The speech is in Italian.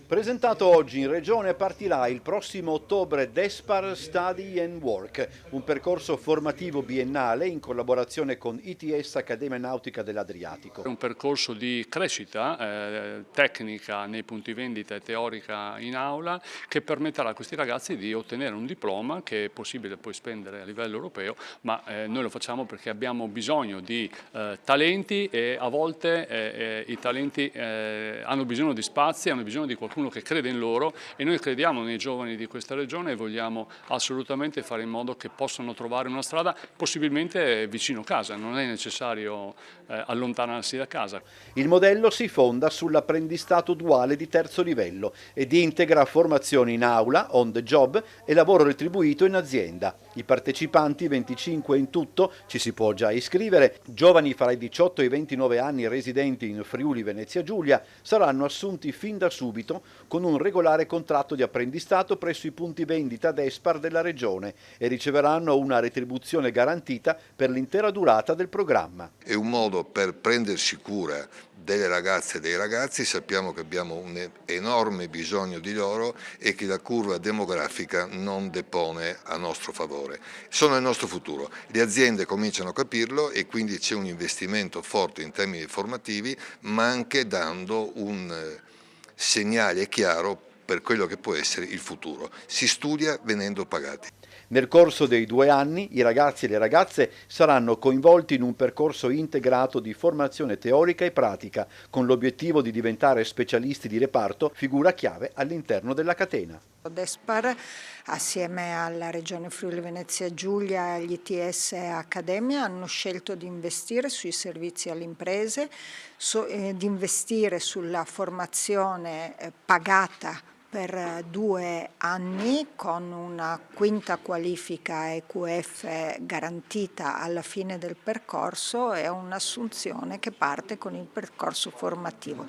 Presentato oggi in Regione, partirà il prossimo ottobre DESPAR Study and Work, un percorso formativo biennale in collaborazione con ITS Accademia Nautica dell'Adriatico. È un percorso di crescita tecnica nei punti vendita e teorica in aula che permetterà a questi ragazzi di ottenere un diploma che è possibile poi spendere a livello europeo, ma noi lo facciamo perché abbiamo bisogno di talenti e a volte i talenti hanno bisogno di spazi, hanno bisogno di qualcuno che crede in loro e noi crediamo nei giovani di questa regione e vogliamo assolutamente fare in modo che possano trovare una strada possibilmente vicino casa, non è necessario allontanarsi da casa. Il modello si fonda sull'apprendistato duale di terzo livello ed integra formazione in aula, on the job e lavoro retribuito in azienda. I partecipanti, 25 in tutto, ci si può già iscrivere, giovani fra i 18 e i 29 anni residenti in Friuli Venezia Giulia, saranno assunti fin da subito con un regolare contratto di apprendistato presso i punti vendita DESPAR della regione e riceveranno una retribuzione garantita per l'intera durata del programma. È un modo per prendersi cura delle ragazze e dei ragazzi, sappiamo che abbiamo un enorme bisogno di loro e che la curva demografica non depone a nostro favore. Sono il nostro futuro, le aziende cominciano a capirlo e quindi c'è un investimento forte in termini formativi, ma anche dando un segnale chiaro per quello che può essere il futuro. Si studia venendo pagati. Nel corso dei 2 anni i ragazzi e le ragazze saranno coinvolti in un percorso integrato di formazione teorica e pratica, con l'obiettivo di diventare specialisti di reparto, figura chiave all'interno della catena. DESPAR, assieme alla Regione Friuli Venezia Giulia e agli ITS Accademia, hanno scelto di investire sui servizi alle imprese, di investire sulla formazione pagata per 2 anni con una quinta qualifica EQF garantita alla fine del percorso e un'assunzione che parte con il percorso formativo.